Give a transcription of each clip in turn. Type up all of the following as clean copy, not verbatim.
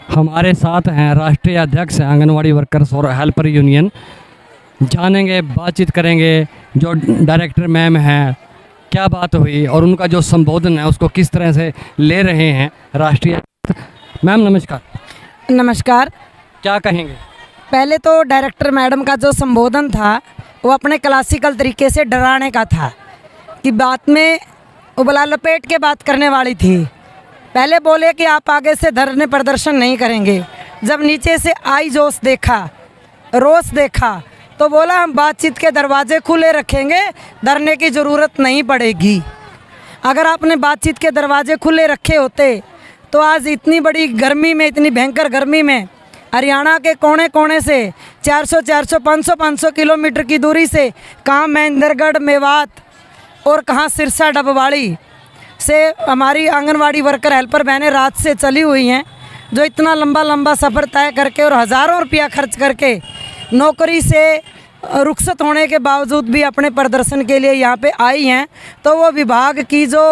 हमारे साथ हैं राष्ट्रीय अध्यक्ष आंगनवाड़ी वर्कर्स और हेल्पर यूनियन। जानेंगे, बातचीत करेंगे जो डायरेक्टर मैम हैं, क्या बात हुई और उनका जो संबोधन है उसको किस तरह से ले रहे हैं राष्ट्रीय। मैम नमस्कार। नमस्कार। क्या कहेंगे? पहले तो डायरेक्टर मैडम का जो संबोधन था वो अपने क्लासिकल तरीके से डराने का था कि बात में उबला लपेट के बात करने वाली थी। पहले बोले कि आप आगे से धरने प्रदर्शन नहीं करेंगे। जब नीचे से आई जोश देखा, रोष देखा, तो बोला हम बातचीत के दरवाजे खुले रखेंगे, धरने की ज़रूरत नहीं पड़ेगी। अगर आपने बातचीत के दरवाजे खुले रखे होते तो आज इतनी बड़ी गर्मी में, इतनी भयंकर गर्मी में हरियाणा के कोने कोने से 400 500 किलोमीटर की दूरी से कहाँ महेंद्रगढ़ मेवात और कहाँ सिरसा डबवाड़ी से हमारी आंगनवाड़ी वर्कर हेल्पर बहनें रात से चली हुई हैं, जो इतना लंबा सफ़र तय करके और हज़ारों रुपया खर्च करके नौकरी से रुखसत होने के बावजूद भी अपने प्रदर्शन के लिए यहाँ पे आई हैं। तो वो विभाग की जो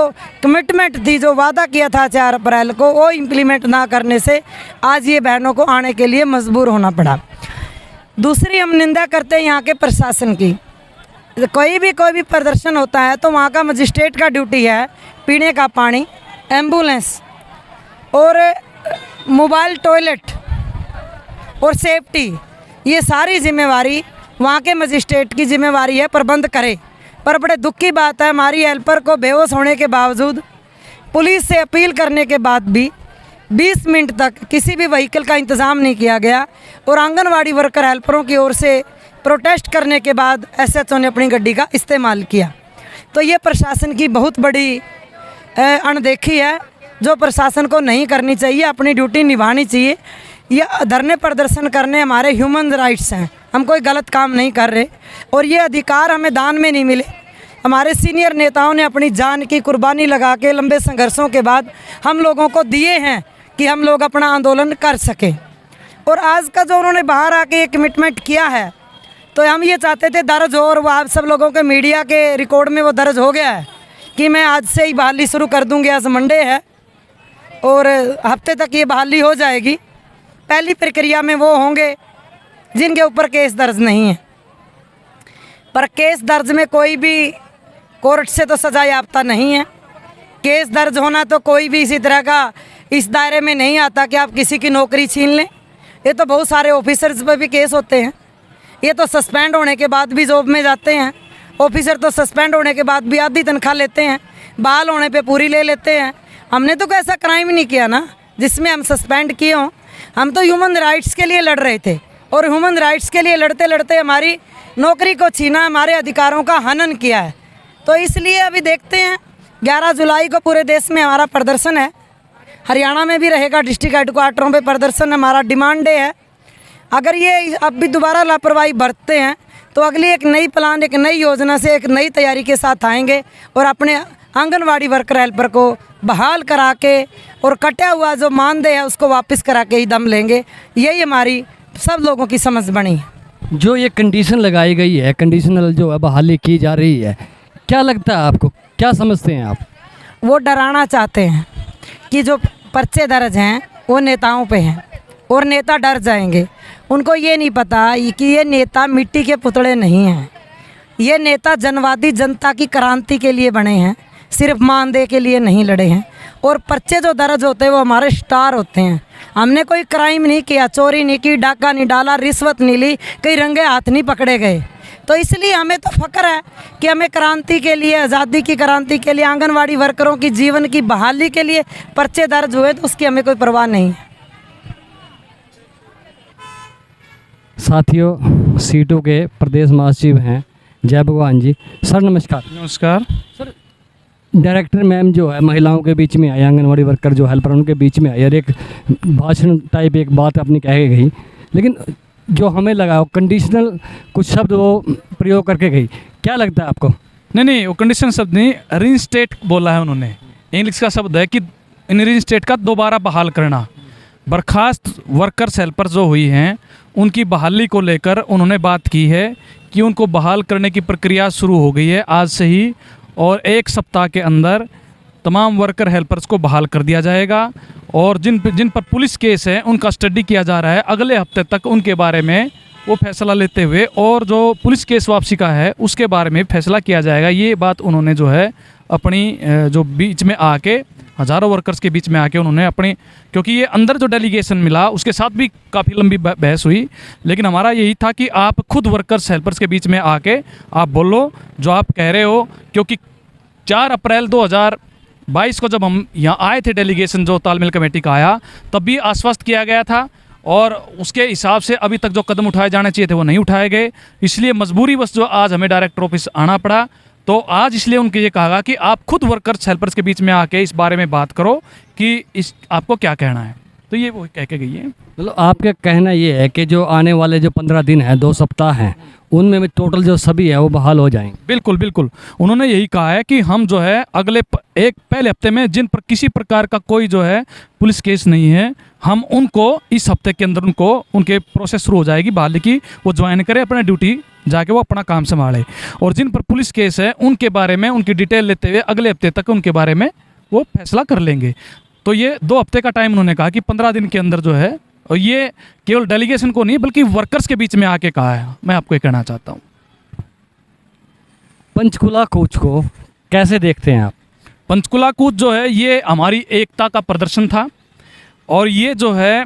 कमिटमेंट थी, जो वादा किया था 4 अप्रैल को, वो इम्प्लीमेंट ना करने से आज ये बहनों को आने के लिए मजबूर होना पड़ा। दूसरी हम निंदा करते हैं यहाँ के प्रशासन की। कोई भी प्रदर्शन होता है तो वहाँ का मजिस्ट्रेट का ड्यूटी है पीने का पानी, एम्बुलेंस और मोबाइल टॉयलेट और सेफ्टी, ये सारी जिम्मेवारी वहाँ के मजिस्ट्रेट की जिम्मेवारी है, प्रबंध करे। पर बड़े दुख की बात है, हमारी हेल्पर को बेहोश होने के बावजूद, पुलिस से अपील करने के बाद भी 20 मिनट तक किसी भी व्हीकल का इंतज़ाम नहीं किया गया और आंगनवाड़ी वर्कर हेल्परों की ओर से प्रोटेस्ट करने के बाद एसएचओ ने अपनी गाड़ी का इस्तेमाल किया। तो ये प्रशासन की बहुत बड़ी अनदेखी है, जो प्रशासन को नहीं करनी चाहिए, अपनी ड्यूटी निभानी चाहिए। ये धरने प्रदर्शन करने हमारे ह्यूमन राइट्स हैं, हम कोई गलत काम नहीं कर रहे और ये अधिकार हमें दान में नहीं मिले। हमारे सीनियर नेताओं ने अपनी जान की कुर्बानी लगा के लंबे संघर्षों के बाद हम लोगों को दिए हैं कि हम लोग अपना आंदोलन कर सकें। और आज का जो उन्होंने बाहर आके ये कमिटमेंट किया है, तो हम ये चाहते थे दर्ज हो, और वो आप सब लोगों के मीडिया के रिकॉर्ड में वो दर्ज हो गया है कि मैं आज से ही बहाली शुरू कर दूँगी। आज मंडे है और हफ्ते तक ये बहाली हो जाएगी। पहली प्रक्रिया में वो होंगे जिनके ऊपर केस दर्ज नहीं है, पर केस दर्ज में कोई भी कोर्ट से तो सजा याफ्ता नहीं है। केस दर्ज होना तो कोई भी इसी तरह का इस दायरे में नहीं आता कि आप किसी की नौकरी छीन लें। ये तो बहुत सारे ऑफिसर्स पर भी केस होते हैं। ये तो सस्पेंड होने के बाद भी जॉब में जाते हैं। ऑफिसर तो सस्पेंड होने के बाद भी आधी तनख्वाह लेते हैं, बहाल होने पे पूरी ले लेते हैं। हमने तो कोई ऐसा क्राइम नहीं किया ना जिसमें हम सस्पेंड किए हों। हम तो ह्यूमन राइट्स के लिए लड़ रहे थे और ह्यूमन राइट्स के लिए लड़ते लड़ते हमारी नौकरी को छीना, हमारे अधिकारों का हनन किया है। तो इसलिए अभी देखते हैं 11 जुलाई को पूरे देश में हमारा प्रदर्शन है, हरियाणा में भी रहेगा, डिस्ट्रिक्ट हेडक्वार्टरों पे प्रदर्शन, हमारा डिमांड डे है। अगर ये अब भी दोबारा लापरवाही बरतते हैं तो अगली एक नई प्लान, एक नई योजना से, एक नई तैयारी के साथ आएंगे और अपने आंगनवाड़ी वर्कर हेल्पर को बहाल करा के और कटा हुआ जो मानदेय है उसको वापस करा के ही दम लेंगे। यही हमारी सब लोगों की समझ बनी है। जो ये कंडीशन लगाई गई है, कंडीशनल जो है बहाली की जा रही है, क्या लगता है आपको, क्या समझते हैं आप? वो डराना चाहते हैं कि जो पर्चे दर्ज हैं वो नेताओं पे हैं और नेता डर जाएंगे। उनको ये नहीं पता कि ये नेता मिट्टी के पुतले नहीं हैं। ये नेता जनवादी, जनता की क्रांति के लिए बने हैं, सिर्फ मानदेय के लिए नहीं लड़े हैं। और पर्चे जो दर्ज होते हैं वो हमारे स्टार होते हैं। हमने कोई क्राइम नहीं किया, चोरी नहीं की, डाका नहीं डाला, रिश्वत नहीं ली, कई रंगे हाथ नहीं पकड़े गए। तो इसलिए हमें तो फ़ख्र है कि हमें क्रांति के लिए, आज़ादी की क्रांति के लिए, आंगनवाड़ी वर्करों की जीवन की बहाली के लिए पर्चे दर्ज हुए, तो उसकी हमें कोई परवाह नहीं है। साथियों, सीटों के प्रदेश महासचिव हैं जय भगवान जी। सर नमस्कार। नमस्कार सर, डायरेक्टर मैम जो है महिलाओं के बीच में आई, आंगनवाड़ी वर्कर जो हेल्पर उनके बीच में आई और एक भाषण टाइप एक बात अपनी कह के गई, लेकिन जो हमें लगा वो कंडीशनल कुछ शब्द वो प्रयोग करके गई। क्या लगता है आपको? नहीं, वो कंडीशन शब्द नहीं, रीइंस्टेट बोला है उन्होंने। इंग्लिश का शब्द है कि रीइंस्टेट का दोबारा बहाल करना। बर्खास्त वर्कर्स हेल्पर जो हुई हैं उनकी बहाली को लेकर उन्होंने बात की है कि उनको बहाल करने की प्रक्रिया शुरू हो गई है आज से ही, और 1 सप्ताह के अंदर तमाम वर्कर हेल्पर्स को बहाल कर दिया जाएगा। और जिन पर पुलिस केस है उनका स्टडी किया जा रहा है। अगले हफ्ते तक उनके बारे में वो फैसला लेते हुए, और जो पुलिस केस वापसी का है उसके बारे में फैसला किया जाएगा। ये बात उन्होंने जो है अपनी जो बीच में आके, हज़ारों वर्कर्स के बीच में आके उन्होंने अपनी, क्योंकि ये अंदर जो डेलीगेशन मिला उसके साथ भी काफ़ी लंबी बहस हुई, लेकिन हमारा यही था कि आप खुद वर्कर्स हेल्पर्स के बीच में आके आप बोलो जो आप कह रहे हो। क्योंकि 4 अप्रैल 2022 को जब हम यहाँ आए थे, डेलीगेशन जो तालमेल कमेटी का आया, तब भी आश्वस्त किया गया था और उसके हिसाब से अभी तक जो कदम उठाए जाने चाहिए थे वो नहीं उठाए गए। इसलिए मजबूरी बस जो आज हमें डायरेक्टर ऑफिस आना पड़ा। तो आज इसलिए उनके ये कहा कि आप खुद वर्कर्स हेल्पर्स के बीच में आके इस बारे में बात करो कि इस आपको क्या कहना है। तो ये वो कह के गई है। मतलब आपका कहना ये है कि जो आने वाले जो 15 दिन हैं, 2 सप्ताह हैं, उनमें भी टोटल जो सभी है वो बहाल हो जाएंगे। बिल्कुल बिल्कुल, उन्होंने यही कहा है कि हम जो है अगले पहले हफ्ते में जिन पर किसी प्रकार का कोई जो है पुलिस केस नहीं है, हम उनको इस हफ्ते के अंदर उनके प्रोसेस शुरू हो जाएगी बहाली की, वो ज्वाइन करें अपना ड्यूटी जाके, वो अपना काम संभाले। और जिन पर पुलिस केस है उनके बारे में उनकी डिटेल लेते हुए अगले हफ्ते तक उनके बारे में वो फैसला कर लेंगे। तो ये 2 हफ्ते का टाइम उन्होंने कहा कि 15 दिन के अंदर जो है, और ये केवल डेलीगेशन को नहीं बल्कि वर्कर्स के बीच में आके कहा है। मैं आपको ये कहना चाहता हूँ। पंचकुला कूच को कैसे देखते हैं आप? पंचकुला कूच जो है ये हमारी एकता का प्रदर्शन था, और ये जो है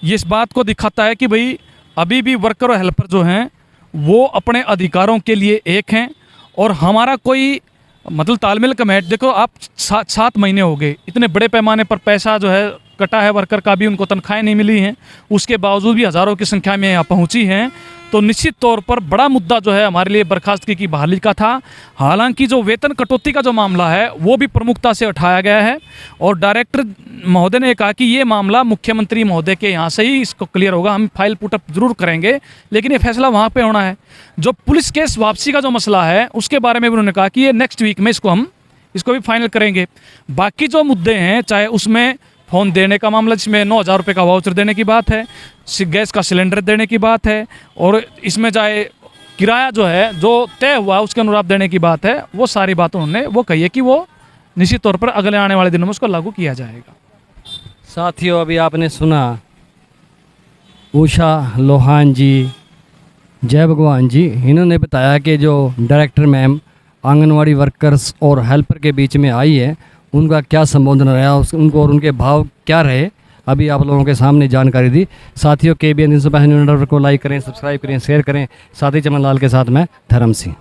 ये इस बात को दिखाता है कि भाई अभी भी वर्कर और हेल्पर जो हैं वो अपने अधिकारों के लिए एक हैं। और हमारा कोई मतलब तालमेल कमेटी, देखो आप 7 महीने हो गए, इतने बड़े पैमाने पर पैसा जो है कटा है, वर्कर का भी उनको तनख्वाहें नहीं मिली हैं, उसके बावजूद भी हज़ारों की संख्या में यहाँ पहुँची हैं। तो निश्चित तौर पर बड़ा मुद्दा जो है हमारे लिए बर्खास्तगी की बहाली का था। हालांकि जो वेतन कटौती का जो मामला है वो भी प्रमुखता से उठाया गया है, और डायरेक्टर महोदय ने कहा कि ये मामला मुख्यमंत्री महोदय के यहाँ से ही इसको क्लियर होगा, हम फाइल पुटअप जरूर करेंगे, लेकिन ये फैसला वहाँ पे होना है। जो पुलिस केस वापसी का जो मसला है उसके बारे में भी उन्होंने कहा कि ये नेक्स्ट वीक में इसको भी फाइनल करेंगे। बाकी जो मुद्दे हैं, चाहे उसमें फ़ोन देने का मामला जिसमें 9,000 रुपये का वाउचर देने की बात है, गैस का सिलेंडर देने की बात है, और इसमें चाहे किराया जो है जो तय हुआ उसके अनुरूप देने की बात है, वो सारी बातों उन्होंने वो कही है कि वो निश्चित तौर पर अगले आने वाले दिनों में उसको लागू किया जाएगा। साथियों, अभी आपने सुना उषा लोहान जी, जय भगवान जी, इन्होंने बताया कि जो डायरेक्टर मैम आंगनवाड़ी वर्कर्स और हेल्पर के बीच में आई है उनका क्या संबोधन रहा, उनको और उनके भाव क्या रहे, अभी आप लोगों के सामने जानकारी दी। साथियों, KBN 365 को लाइक करें, सब्सक्राइब करें, शेयर करें। साथी चमन लाल के साथ मैं धर्म सिंह।